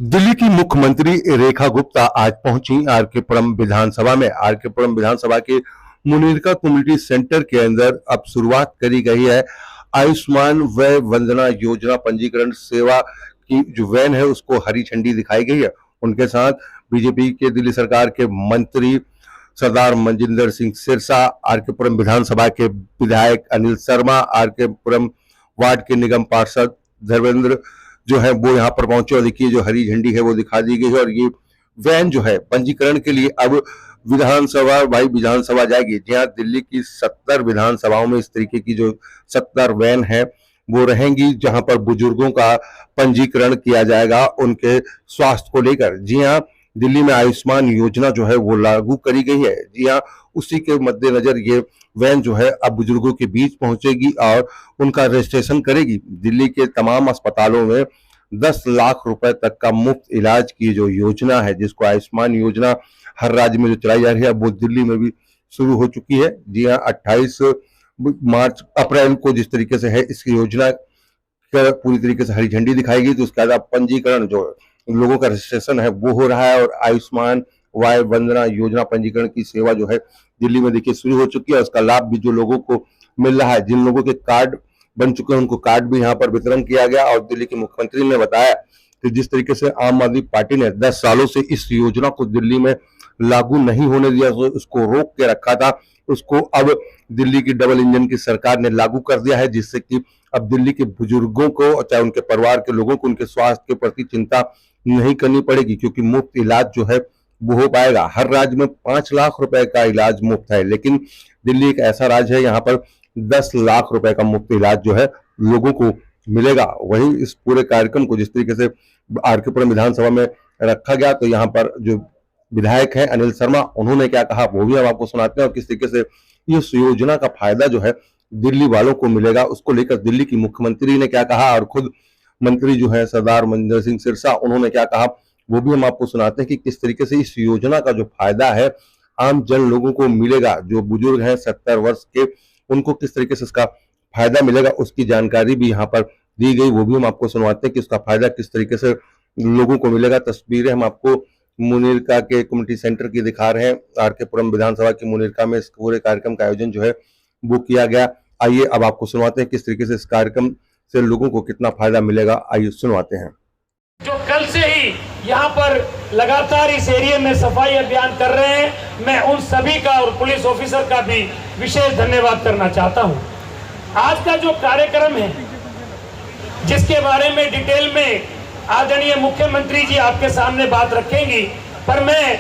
दिल्ली की मुख्यमंत्री रेखा गुप्ता आज पहुंची आरकेपुरम विधानसभा में। आरकेपुरम विधानसभा के मुनीरका कम्युनिटी सेंटर के अंदर अब शुरुआत करी गई है आयुष्मान वय वंदना योजना पंजीकरण सेवा की जो वैन है उसको हरी झंडी दिखाई गई है। उनके साथ बीजेपी के दिल्ली सरकार के मंत्री सरदार मनजिंदर सिंह सिरसा, आरकेपुरम विधानसभा के विधायक अनिल शर्मा, आरकेपुरम वार्ड के निगम पार्षद धर्मेंद्र जो है वो यहाँ पर पहुंचे और देखिए जो हरी झंडी है वो दिखा दी गई है। और ये वैन जो है पंजीकरण के लिए अब विधानसभा जाएगी। जी हाँ, दिल्ली की 70 विधानसभाओं में इस तरीके की जो 70 वैन है वो रहेंगी, जहां पर बुजुर्गों का पंजीकरण किया जाएगा उनके स्वास्थ्य को लेकर। जी हाँ, दिल्ली में आयुष्मान योजना जो है वो लागू करी गई है। जी हाँ, उसी के मद्देनजर ये वैन जो है अब बुजुर्गों के बीच पहुंचेगी और उनका रजिस्ट्रेशन करेगी। दिल्ली के तमाम अस्पतालों में 10 लाख रुपए तक का मुफ्त इलाज की जो योजना है, जिसको आयुष्मान योजना हर राज्य में जो चलाई जा रही है, वो दिल्ली में भी शुरू हो चुकी है। जी हाँ, 28 अप्रैल को जिस तरीके से है इस योजना का पूरी तरीके से हरी झंडी दिखाई गई, तो उसके बाद पंजीकरण जो लोगों का रजिस्ट्रेशन है वो हो रहा है। और आयुष्मान वय वंदना योजना पंजीकरण की सेवा जो है दिल्ली में देखिए शुरू हो चुकी है। उसका लाभ भी जो लोगों को मिल रहा है, जिन लोगों के कार्ड बन चुके हैं उनको कार्ड भी यहाँ पर वितरण किया गया। और दिल्ली के मुख्यमंत्री ने बताया कि जिस तरीके से आम आदमी पार्टी ने 10 सालों से इस योजना को दिल्ली में लागू नहीं होने दिया, उसको रोक के रखा था, उसको अब दिल्ली की डबल इंजन की सरकार ने लागू कर दिया है, जिससे कि अब दिल्ली के बुजुर्गों को, चाहे उनके परिवार के लोगों को, उनके स्वास्थ्य के प्रति चिंता नहीं करनी पड़ेगी, क्योंकि मुफ्त इलाज जो है वो हो पाएगा। हर राज्य में 5 लाख रुपए का इलाज मुफ्त है, लेकिन दिल्ली एक ऐसा राज्य है यहाँ पर 10 लाख रुपए का मुफ्त इलाज जो है लोगों को मिलेगा। वही इस पूरे कार्यक्रम को जिस तरीके से आरकेपुरम विधानसभा में रखा गया, तो यहाँ पर जो विधायक है अनिल शर्मा, उन्होंने क्या कहा वो भी हम आपको सुनाते हैं, और किस तरीके से इस योजना का फायदा जो है दिल्ली वालों को मिलेगा उसको लेकर दिल्ली की मुख्यमंत्री ने क्या कहा, और खुद मंत्री जो है सरदार मनजिंदर सिंह सिरसा, उन्होंने क्या कहा वो भी हम आपको सुनाते हैं कि किस तरीके से इस योजना का जो फायदा है आम जन लोगों को मिलेगा। जो बुजुर्ग हैं 70 वर्ष के, उनको किस तरीके से इसका फायदा मिलेगा उसकी जानकारी भी यहाँ पर दी गई, वो भी हम आपको सुनवाते हैं कि उसका फायदा किस तरीके से लोगों को मिलेगा। तस्वीरें हम आपको मुनीरका के कम्युनिटी सेंटर की दिखा रहे हैं। आरकेपुरम विधानसभा की मुनीरका में इस पूरे कार्यक्रम का आयोजन जो है वो किया गया। आइए अब आपको सुनवाते हैं किस तरीके से इस कार्यक्रम से लोगों को कितना फायदा मिलेगा, आइए सुनवाते हैं। जो कल से ही यहाँ पर लगातार इस एरिया में सफाई अभियान कर रहे हैं, मैं उन सभी का और पुलिस ऑफिसर का भी विशेष धन्यवाद करना चाहता हूँ। आज का जो कार्यक्रम है जिसके बारे में डिटेल में आदरणीय मुख्यमंत्री जी आपके सामने बात रखेंगी, पर मैं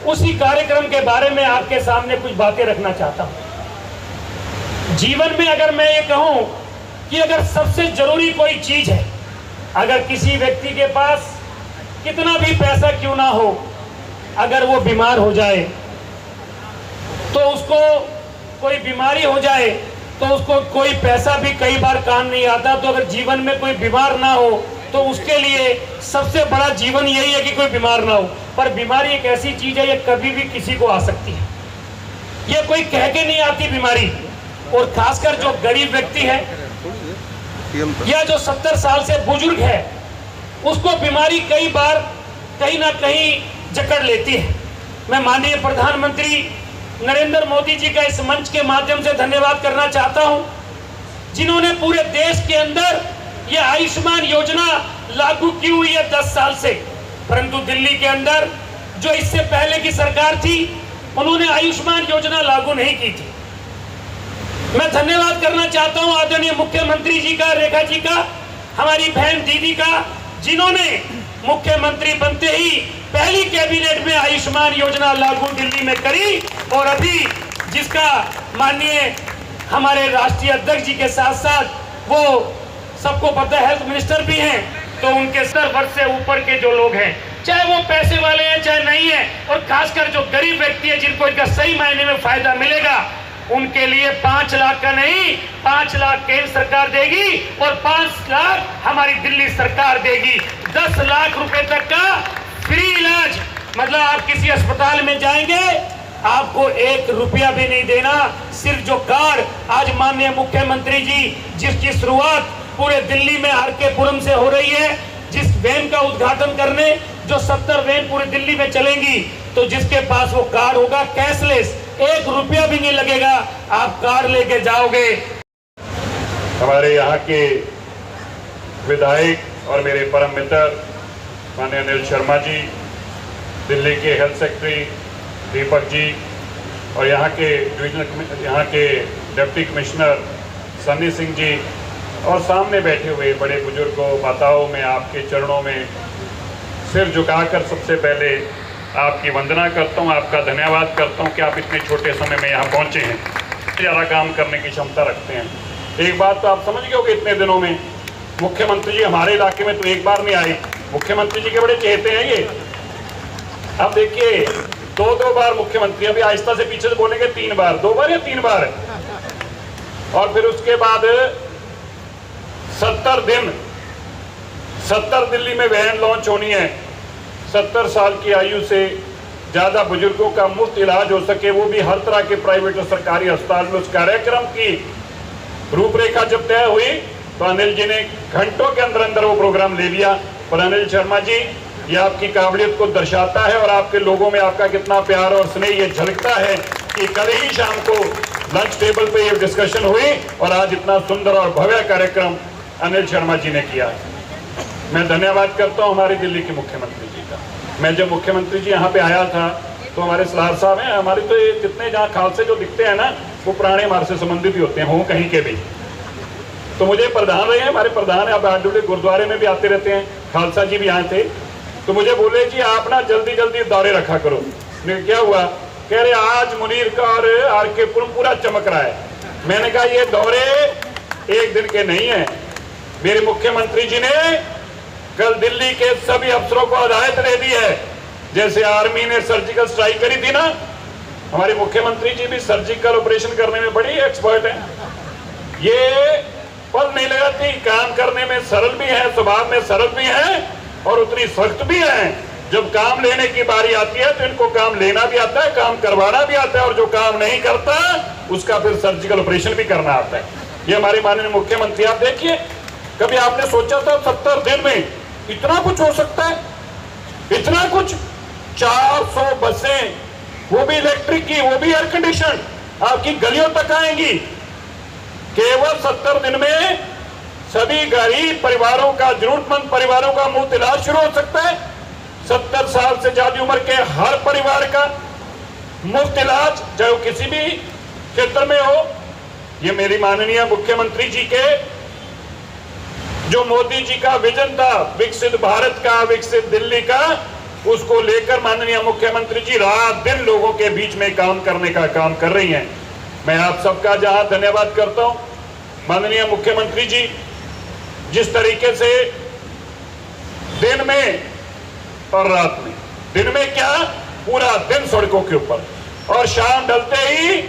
उसी कार्यक्रम के बारे में आपके सामने कुछ बातें रखना चाहता हूँ। जीवन में अगर मैं ये कहूँ कि अगर सबसे जरूरी कोई चीज है, अगर किसी व्यक्ति के पास कितना भी पैसा क्यों ना हो, अगर वो बीमार हो जाए तो उसको कोई बीमारी हो जाए तो उसको कोई पैसा भी कई बार काम नहीं आता। तो अगर जीवन में कोई बीमार ना हो तो उसके लिए सबसे बड़ा जीवन यही है कि कोई बीमार ना हो। पर बीमारी एक ऐसी चीज है, ये कभी भी किसी को आ सकती है, ये कोई कह के नहीं आती बीमारी। और खासकर जो गरीब व्यक्ति है या जो 70 साल से बुजुर्ग है, उसको बीमारी कई बार कहीं ना कहीं जकड़ लेती है। मैं माननीय प्रधानमंत्री नरेंद्र मोदी जी का इस मंच के माध्यम से धन्यवाद करना चाहता हूं, जिन्होंने पूरे देश के अंदर ये आयुष्मान योजना लागू की हुई है 10 साल से। परंतु दिल्ली के अंदर जो इससे पहले की सरकार थी, उन्होंने आयुष्मान योजना लागू नहीं की थी। मैं धन्यवाद करना चाहता हूं आदरणीय मुख्यमंत्री जी का, रेखा जी का, हमारी बहन दीदी का, जिन्होंने मुख्यमंत्री बनते ही पहली कैबिनेट में आयुष्मान योजना लागू दिल्ली में करी। और अभी जिसका माननीय हमारे राष्ट्रीय अध्यक्ष जी के साथ साथ वो सबको पता है हेल्थ मिनिस्टर भी हैं, तो उनके 70 वर्ष से ऊपर के जो लोग हैं, चाहे वो पैसे वाले हैं चाहे नहीं है, और खासकर जो गरीब व्यक्ति है जिनको इनका सही मायने में फायदा मिलेगा, उनके लिए 5 लाख का नहीं 5 लाख केंद्र सरकार देगी और 5 लाख हमारी दिल्ली सरकार देगी। 10 लाख रुपए तक का फ्री इलाज, मतलब आप किसी अस्पताल में जाएंगे आपको 1 रुपया भी नहीं देना। सिर्फ जो कार्ड आज माननीय मुख्यमंत्री जी जिसकी शुरुआत पूरे दिल्ली में आरकेपुरम से हो रही है, जिस वैन का उद्घाटन करने, जो 70 वैन पूरी दिल्ली में चलेंगी, तो जिसके पास वो कार्ड होगा कैशलेस, 1 रुपया भी नहीं लगेगा, आप कार्ड लेके जाओगे। हमारे यहाँ के विधायक और मेरे परम मित्र माननीय अनिल शर्मा जी, दिल्ली के हेल्थ सेक्रेटरी दीपक जी और यहाँ के डिप्टी कमिश्नर सन्नी सिंह जी और सामने बैठे हुए बड़े बुजुर्गों, माताओं, मैं आपके चरणों में सिर झुकाकर सबसे पहले आपकी वंदना करता हूँ, आपका धन्यवाद करता हूँ कि आप इतने छोटे समय में यहाँ पहुँचे हैं, ज़्यादा काम करने की क्षमता रखते हैं। एक बात तो आप समझ गए होंगे, इतने दिनों में मुख्यमंत्री जी हमारे इलाके में तो एक बार नहीं आए। मुख्यमंत्री जी के बड़े चहेते हैं ये। अब देखिए 2 बार मुख्यमंत्री, अभी आहिस्ता से पीछे से बोलेंगे 3 बार, 2 बार या 3 बार, और फिर उसके बाद 70 दिन 70 दिल्ली में वैन लॉन्च होनी है। 70 साल की आयु से ज़्यादा बुजुर्गों का मुफ्त इलाज हो सके, वो भी हर तरह के प्राइवेट और सरकारी अस्पताल में। उस कार्यक्रम की रूपरेखा जब तय हुई तो अनिल जी ने घंटों के अंदर अंदर वो प्रोग्राम ले लिया। पर अनिल शर्मा जी, ये आपकी काबिलियत को दर्शाता है और आपके लोगों में आपका कितना प्यार और स्नेह ये झलकता है कि कल ही शाम को लंच टेबल पे ये डिस्कशन हुई और आज इतना सुंदर और भव्य कार्यक्रम अनिल शर्मा जी ने किया। मैं धन्यवाद करता हूँ हमारी दिल्ली के मुख्यमंत्री जी का। मैं जब मुख्यमंत्री जी यहाँ पे आया था तो हमारे सलार साहब हैं, हमारे तो ये जितने जहाँ खालसे जो दिखते हैं ना, वो पुराने हमारे से संबंधित ही होते हैं, हों कहीं के भी। तो मुझे प्रधान रहे हैं, हमारे प्रधान है, अब आडुले गुरुद्वारे में भी आते रहते हैं, खालसा जी भी आए थे। तो मुझे बोले जी आप ना जल्दी जल्दी दौरे रखा करो। क्या हुआ? कह रहे आज मुनीर का और आरके पूरा चमक रहा है। मैंने कहा ये दौरे एक दिन के नहीं है। मेरे मुख्यमंत्री जी ने कल दिल्ली के सभी अफसरों को हिदायत दे दी है, जैसे आर्मी ने सर्जिकल स्ट्राइक करी थी ना, हमारे मुख्यमंत्री जी भी सर्जिकल ऑपरेशन करने में बड़ी एक्सपर्ट है। ये पल नहीं लगाती, काम करने में सरल भी है, स्वभाव में सरल भी है और उतनी सख्त भी है। जब काम लेने की बारी आती है तो इनको काम लेना भी आता है, काम करवाना भी आता है, और जो काम नहीं करता उसका फिर सर्जिकल ऑपरेशन भी करना आता है। ये हमारे माननीय मुख्यमंत्री, आप देखिए, कभी आपने सोचा था 70 दिन में इतना कुछ हो सकता है? इतना कुछ, 400 बसें, वो भी इलेक्ट्रिक की, वो भी एयर कंडीशन, आपकी गलियों तक आएंगी। केवल 70 दिन में सभी गरीब परिवारों का, जरूरतमंद परिवारों का मुफ्त इलाज शुरू हो सकता है। 70 साल से ज्यादा उम्र के हर परिवार का मुफ्त इलाज, चाहे वो किसी भी क्षेत्र में हो। ये मेरी माननीय मुख्यमंत्री जी के जो मोदी जी का विजन था, विकसित भारत का, विकसित दिल्ली का, उसको लेकर माननीय मुख्यमंत्री जी रात दिन लोगों के बीच में काम करने का काम कर रही हैं। मैं आप सबका जहां धन्यवाद करता हूं, माननीय मुख्यमंत्री जी जिस तरीके से दिन में और रात में, दिन में क्या, पूरा दिन सड़कों के ऊपर, और शाम ढलते ही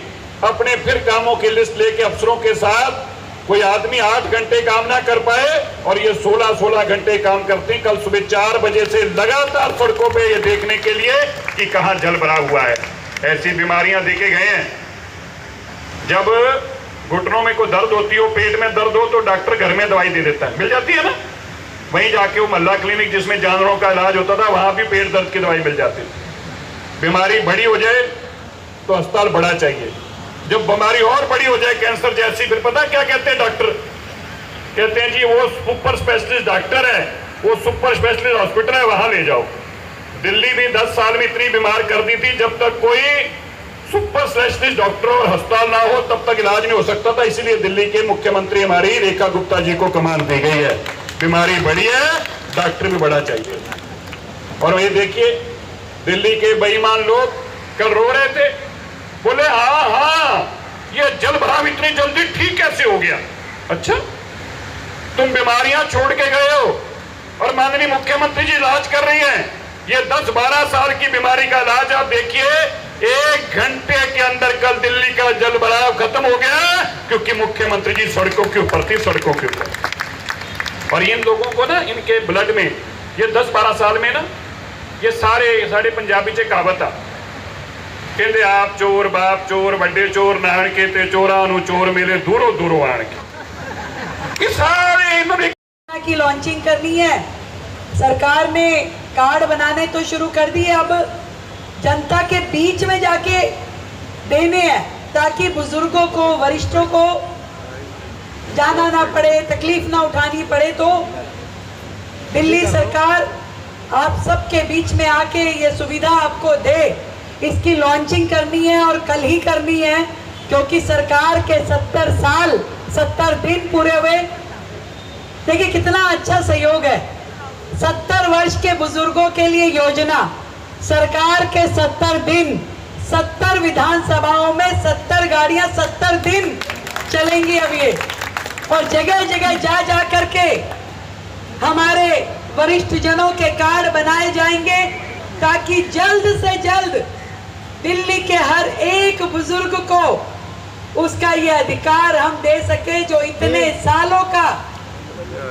अपने फिर कामों की लिस्ट लेके अफसरों के साथ, कोई आदमी 8 घंटे काम ना कर पाए और ये 16-16 घंटे काम करते हैं। कल सुबह 4 बजे से लगातार सड़कों पे ये देखने के लिए कि कहां जल भरा हुआ है। ऐसी बीमारियां देखे गए हैं, जब घुटनों में कोई दर्द होती हो, पेट में दर्द हो, तो डॉक्टर घर में दवाई दे देता है, मिल जाती है ना। वहीं जाके वो मल्ला क्लिनिक जिसमें जानवरों का इलाज होता था, वहां भी पेट दर्द की दवाई मिल जाती थी। बीमारी बड़ी हो जाए तो अस्पताल बड़ा चाहिए, जब बीमारी और बड़ी हो जाए, कैंसर जैसी, फिर पता क्या कहते हैं डॉक्टर? कहते हैं जी वो सुपर स्पेशलिस्ट डॉक्टर है, वो सुपर स्पेशलिस्ट हॉस्पिटल है, वहां ले जाओ। दिल्ली भी 10 साल में इतनी बीमार कर दी थी, जब तक कोई सुपर स्पेशलिस्ट डॉक्टर और अस्पताल ना हो तब तक इलाज नहीं हो सकता था। इसीलिए दिल्ली के मुख्यमंत्री हमारी रेखा गुप्ता जी को कमान दी गई है। बीमारी बड़ी है, डॉक्टर भी बड़ा चाहिए। और ये देखिए, दिल्ली के बेईमान लोग कल रो रहे थे, बोले हाँ ये जल भराव इतनी जल्दी ठीक कैसे हो गया? अच्छा, तुम बीमारियां छोड़ के गए हो और माननीय मुख्यमंत्री जी इलाज कर रही हैं। ये 10-12 साल की बीमारी का इलाज आप देखिए, 1 घंटे के अंदर कल दिल्ली का जल भराव खत्म हो गया, क्योंकि मुख्यमंत्री जी सड़कों के ऊपर थी, सड़कों के ऊपर। और इन लोगों को ना, इनके ब्लड में ये 10-12 साल में ना, ये सारे पंजाबी च कहावत आ, कहते आप चोर बाप चोर बड़े चोर नान के ते चोरा नु चोर मिले दूरों दूरों आन के। ये सारे इन्होंने की लॉन्चिंग करनी है सरकार ने कार्ड बनाने तो शुरू कर दिए, अब जनता के बीच में जाके देने हैं ताकि बुजुर्गों को, वरिष्ठों को जाना ना पड़े, तकलीफ ना उठानी पड़े। तो दिल्ली सरकार आप सबके बीच में आके ये सुविधा आपको दे, इसकी लॉन्चिंग करनी है और कल ही करनी है, क्योंकि सरकार के 70 साल 70 दिन पूरे हुए। देखिए कितना अच्छा सहयोग है। 70 वर्ष के बुजुर्गों के लिए योजना, सरकार के 70 दिन, 70 विधानसभाओं में 70 गाड़ियां 70 दिन चलेंगी अब ये, और जगह जगह जा जा करके हमारे वरिष्ठ जनों के कार्ड बनाए जाएंगे ताकि जल्द से जल्द दिल्ली के हर एक बुजुर्ग को उसका ये अधिकार हम दे सके जो इतने सालों का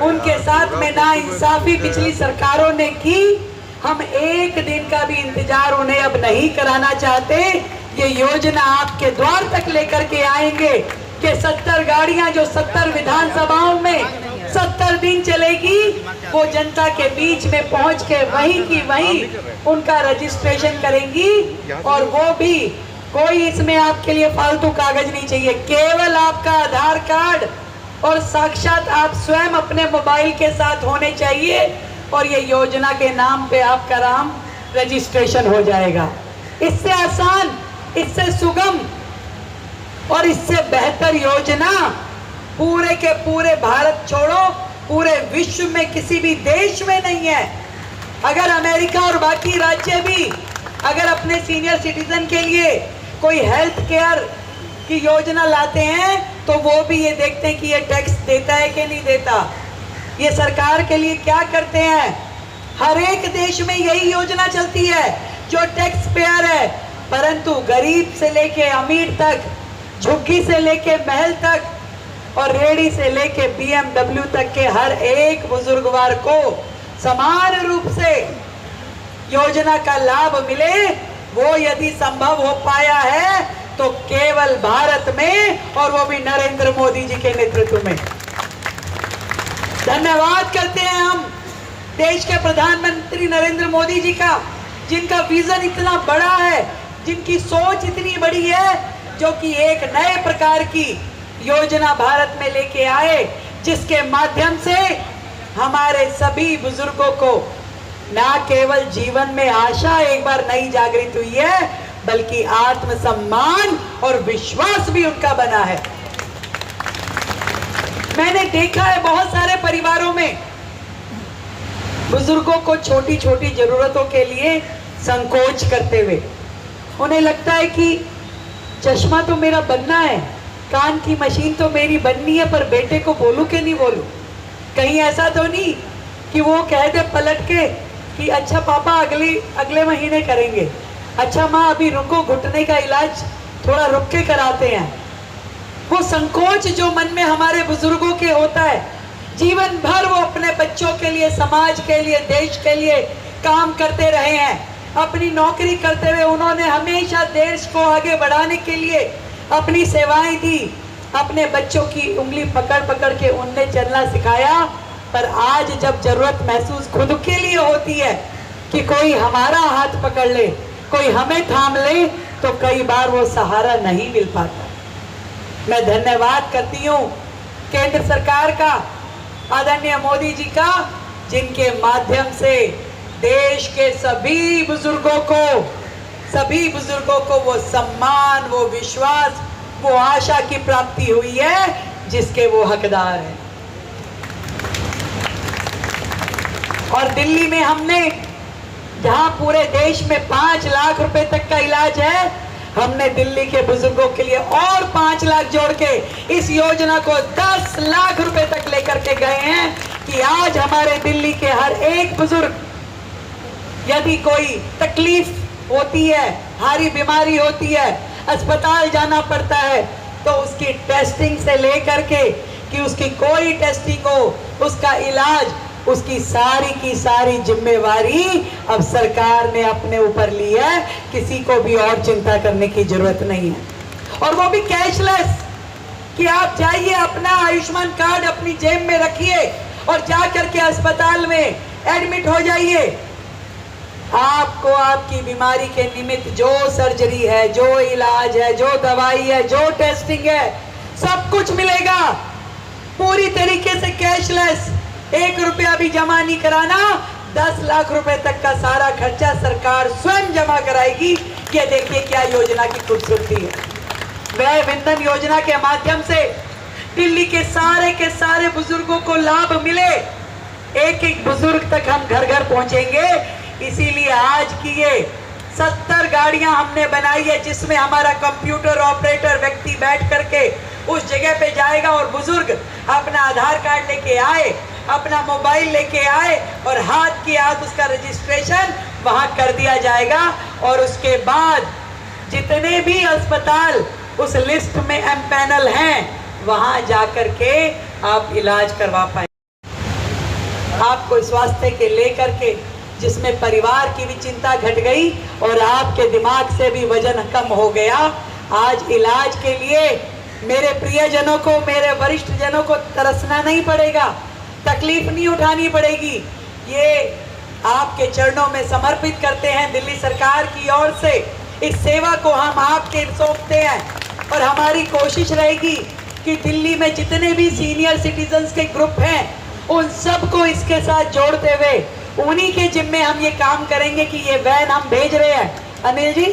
उनके साथ में नाइंसाफी पिछली सरकारों ने की। हम एक दिन का भी इंतजार उन्हें अब नहीं कराना चाहते। ये योजना आपके द्वार तक लेकर के आएंगे कि 70 गाड़ियां जो 70 विधानसभाओं में 70 दिन चलेगी, वो जनता के बीच में पहुंच के वहीं की वहीं उनका रजिस्ट्रेशन करेंगी। और वो भी कोई इसमें आपके लिए फालतू कागज नहीं चाहिए, केवल आपका आधार कार्ड और साक्षात आप स्वयं अपने मोबाइल के साथ होने चाहिए, और ये योजना के नाम पे आपका नाम रजिस्ट्रेशन हो जाएगा। इससे आसान, इससे सुगम और इससे बेहतर योजना पूरे के पूरे भारत छोड़ो, पूरे विश्व में किसी भी देश में नहीं है। अगर अमेरिका और बाकी राज्य भी अगर अपने सीनियर सिटीजन के लिए कोई हेल्थ केयर की योजना लाते हैं तो वो भी ये देखते हैं कि ये टैक्स देता है कि नहीं देता। ये सरकार के लिए क्या करते हैं, हर एक देश में यही योजना चलती है जो टैक्स पेयर है, परंतु गरीब से लेके अमीर तक, झुग्गी से लेके महल तक और रेडी से लेके BMW तक के हर एक बुजुर्गवार को समान रूप से योजना का लाभ मिले, वो यदि संभव हो पाया है तो केवल भारत में, और वो भी नरेंद्र मोदी जी के नेतृत्व में। धन्यवाद करते हैं हम देश के प्रधानमंत्री नरेंद्र मोदी जी का, जिनका विजन इतना बड़ा है, जिनकी सोच इतनी बड़ी है, जो कि एक नए प्रकार की योजना भारत में लेके आए, जिसके माध्यम से हमारे सभी बुजुर्गों को ना केवल जीवन में आशा एक बार नई जागृत हुई है, बल्कि आत्मसम्मान और विश्वास भी उनका बना है। मैंने देखा है बहुत सारे परिवारों में बुजुर्गों को छोटी छोटी जरूरतों के लिए संकोच करते हुए, उन्हें लगता है कि चश्मा तो मेरा बनना है, कान की मशीन तो मेरी बननी है, पर बेटे को बोलूं कि नहीं बोलूं। कहीं ऐसा तो नहीं कि वो कह दे पलट के कि अच्छा पापा अगले महीने करेंगे, अच्छा माँ अभी रुको, घुटने का इलाज थोड़ा रुक के कराते हैं। वो संकोच जो मन में हमारे बुजुर्गों के होता है, जीवन भर वो अपने बच्चों के लिए, समाज के लिए, देश के लिए काम करते रहे हैं। अपनी नौकरी करते हुए उन्होंने हमेशा देश को आगे बढ़ाने के लिए अपनी सेवाएं दी, अपने बच्चों की उंगली पकड़ पकड़ के उनने चलना सिखाया। पर आज जब जरूरत महसूस खुद के लिए होती है कि कोई हमारा हाथ पकड़ ले, कोई हमें थाम ले, तो कई बार वो सहारा नहीं मिल पाता। मैं धन्यवाद करती हूँ केंद्र सरकार का, आदरणीय मोदी जी का, जिनके माध्यम से देश के सभी बुजुर्गों को वो सम्मान, वो विश्वास, वो आशा की प्राप्ति हुई है जिसके वो हकदार हैं। और दिल्ली में हमने, जहां पूरे देश में 5 लाख रुपए तक का इलाज है, हमने दिल्ली के बुजुर्गों के लिए और 5 लाख जोड़ के इस योजना को 10 लाख रुपए तक लेकर के गए हैं कि आज हमारे दिल्ली के हर एक बुजुर्ग, यदि कोई तकलीफ होती है, भारी बीमारी होती है, अस्पताल जाना पड़ता है, तो उसकी टेस्टिंग से लेकर के कि उसकी कोई टेस्टिंग हो, उसका इलाज, उसकी सारी की सारी जिम्मेवारी अब सरकार ने अपने ऊपर ली है। किसी को भी और चिंता करने की जरूरत नहीं है, और वो भी कैशलेस, कि आप जाइए अपना आयुष्मान कार्ड अपनी जेब में रखिए और जा करके अस्पताल में एडमिट हो जाइए। आपको आपकी बीमारी के निमित्त जो सर्जरी है, जो इलाज है, जो दवाई है, जो टेस्टिंग है, सब कुछ मिलेगा पूरी तरीके से कैशलेस। 1 रुपया भी जमा नहीं कराना। 10 लाख रुपए तक का सारा खर्चा सरकार स्वयं जमा कराएगी। ये देखिए क्या योजना की खूबसूरती है। वय विंदन योजना के माध्यम से दिल्ली के सारे बुजुर्गों को लाभ मिले। एक एक बुजुर्ग तक हम घर घर पहुंचेंगे। इसीलिए आज की ये 70 गाड़ियां हमने बनाई है, जिसमें हमारा कंप्यूटर ऑपरेटर व्यक्ति बैठ करके उस जगह पे जाएगा और बुजुर्ग अपना आधार कार्ड लेके आए, अपना मोबाइल लेके आए और हाथ की हाथ उसका रजिस्ट्रेशन वहां कर दिया जाएगा। और उसके बाद जितने भी अस्पताल उस लिस्ट में एमपैनल हैं, वहां जाकर के आप इलाज करवा पाए। आपको स्वास्थ्य के लेकर के जिसमें परिवार की भी चिंता घट गई और आपके दिमाग से भी वजन कम हो गया। आज इलाज के लिए मेरे प्रियजनों को, मेरे वरिष्ठ जनों को तरसना नहीं पड़ेगा, तकलीफ नहीं उठानी पड़ेगी। ये आपके चरणों में समर्पित करते हैं दिल्ली सरकार की ओर से। इस सेवा को हम आपके सौंपते हैं और हमारी कोशिश रहेगी कि दिल्ली में जितने भी सीनियर सिटीजन्स के ग्रुप हैं, उन सबको इसके साथ जोड़ते हुए उन्हीं के जिम्मे हम ये काम करेंगे कि ये वैन हम भेज रहे हैं। अनिल जी,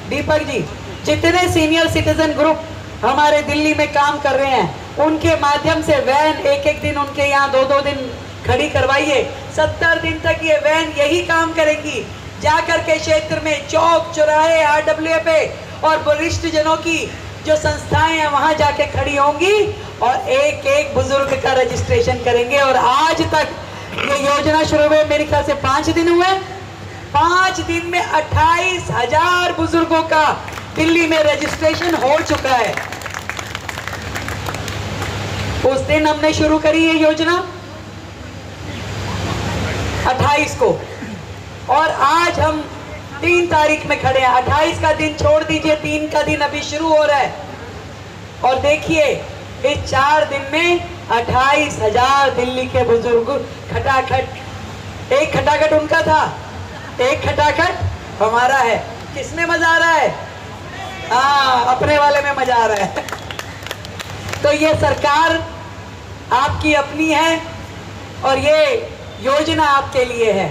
दीपक जी, जितने सीनियर सिटीजन ग्रुप हमारे दिल्ली में काम कर रहे हैं, उनके माध्यम से वैन एक दिन उनके यहाँ 2 दिन खड़ी करवाइए। 70 दिन तक ये वैन यही काम करेंगी। जाकर के क्षेत्र में चौक चौराहे RWA पे और वरिष्ठ जनों की जो संस्थाएं हैं वहां जाके खड़ी होंगी और एक एक बुजुर्ग का रजिस्ट्रेशन करेंगे। और आज तक ये योजना शुरू हुए मेरे ख्याल से 5 दिन हुए। 5 दिन में 28,000 बुजुर्गों का दिल्ली में रजिस्ट्रेशन हो चुका है। उस दिन हमने शुरू करी ये योजना 28 को और आज हम 3 तारीख में खड़े हैं। 28 का दिन छोड़ दीजिए, 3 का दिन अभी शुरू हो रहा है। और देखिए इस 4 दिन में 28,000 दिल्ली के बुजुर्ग खटाखट, एक खटाखट उनका था, एक खटाखट हमारा है। किसमें मजा आ रहा है? हाँ, अपने वाले में मजा आ रहा है। तो ये सरकार आपकी अपनी है और ये योजना आपके लिए है।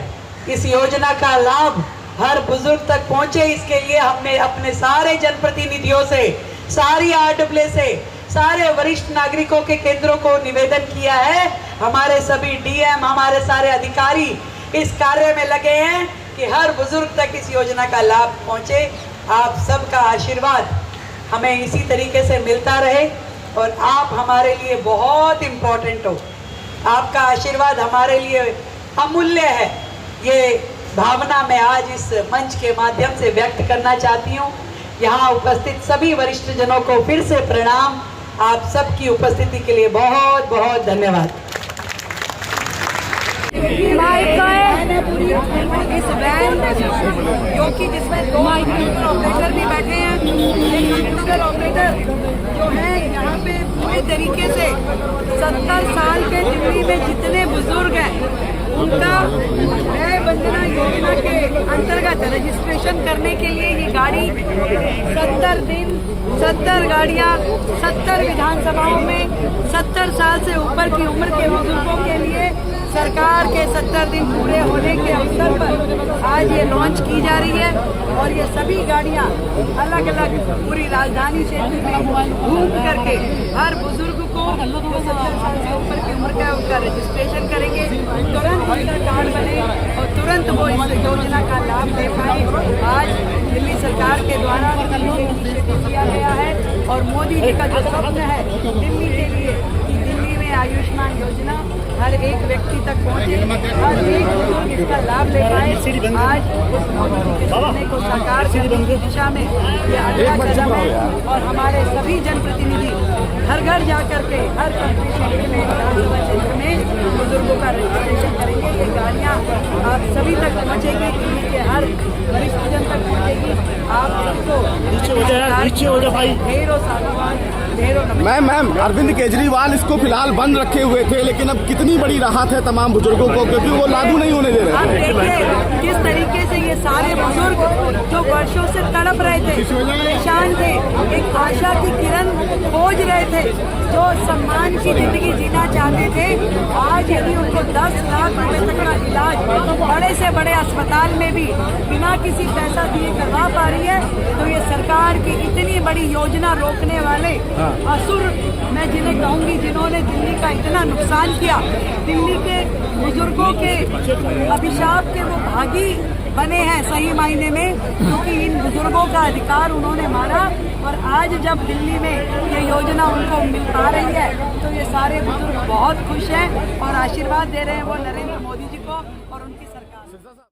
इस योजना का लाभ हर बुजुर्ग तक पहुंचे, इसके लिए हमने अपने सारे जनप्रतिनिधियों से, सारी RWA से, सारे वरिष्ठ नागरिकों के केंद्रों को निवेदन किया है। हमारे सभी DM, हमारे सारे अधिकारी इस कार्य में लगे हैं कि हर बुजुर्ग तक इस योजना का लाभ पहुंचे। आप सबका आशीर्वाद हमें इसी तरीके से मिलता रहे और आप हमारे लिए बहुत इम्पोर्टेंट हो। आपका आशीर्वाद हमारे लिए अमूल्य है। ये भावना मैं आज इस मंच के माध्यम से व्यक्त करना चाहती हूँ। यहाँ उपस्थित सभी वरिष्ठ जनों को फिर से प्रणाम। आप सबकी उपस्थिति के लिए बहुत बहुत धन्यवाद। इस वैन जो कि जिसमें 2 कंप्यूटर ऑपरेटर भी बैठे हैं, एक कंप्यूटर ऑपरेटर जो है यहाँ पे पूरे तरीके से 70 साल के दिल्ली में जितने बुजुर्ग हैं उनका वय वंदना योजना के अंतर्गत रजिस्ट्रेशन करने के लिए ये गाड़ी 70 दिन, 70 गाड़ियाँ 70 विधानसभाओं में 70 साल से ऊपर की उम्र के बुजुर्गों के लिए सरकार के 70 दिन पूरे होने के अवसर पर आज ये लॉन्च की जा रही है। और ये सभी गाड़ियाँ अलग अलग पूरी राजधानी क्षेत्र में घूम करके हर बुजुर्ग को जो 70 साल से ऊपर की उम्र का उसका रजिस्ट्रेशन करेंगे, तुरंत उनका कार्ड बने और तुरंत वो इस योजना का लाभ ले पाए। आज दिल्ली सरकार के द्वारा इनिशिएटिव लिया गया है और मोदी जी का जो स्वप्न है दिल्ली के लिए, दिल्ली में आयुष्मान योजना हर एक व्यक्ति तक पहुंचे, हर एक बुजुर्ग इसका लाभ ले पाए। आज उस मोदी जी के सपने को साकार करने की दिशा में ये अगला कदम है और हमारे सभी जनप्रतिनिधि घर घर जाकर के हर क्षेत्र में, विधानसभा क्षेत्र में बुजुर्गों का रजिस्ट्रेशन करेंगे। ये गाड़ियाँ आप सभी तक पहुँचेगी, दिल्ली के हर वरिष्ठ जन तक पहुँचेगी। आप सबको ढेरों सालों बाद ढेरों मैम अरविंद केजरीवाल इसको फिलहाल बंद रखे हुए थे, लेकिन अब कितनी बड़ी राहत है तमाम बुजुर्गों को, क्योंकि वो लागू नहीं होने दे आप रहे थे। देखिए किस तरीके से ये सारे बुजुर्ग जो वर्षों से तड़प रहे थे, परेशान थे, एक आशा की किरण खोज रहे थे, जो सम्मान की जिंदगी जीना चाहते थे, आज यदि उनको 10 लाख रुपए तक का इलाज बड़े से बड़े अस्पताल में भी बिना किसी पैसा दिए करवा पा रही है, तो ये सरकार की इतनी बड़ी योजना रोकने वाले असुर मैं जिन्हें कहूंगी, जिन्होंने दिल्ली का इतना नुकसान किया, दिल्ली के बुजुर्गों के अभिशाप के वो भागी बने हैं सही मायने में, क्योंकि इन बुजुर्गों का अधिकार उन्होंने मारा। और आज जब दिल्ली में ये योजना उनको मिल पा रही है, तो ये सारे बुजुर्ग बहुत खुश हैं और आशीर्वाद दे रहे हैं वो नरेंद्र मोदी जी को और उनके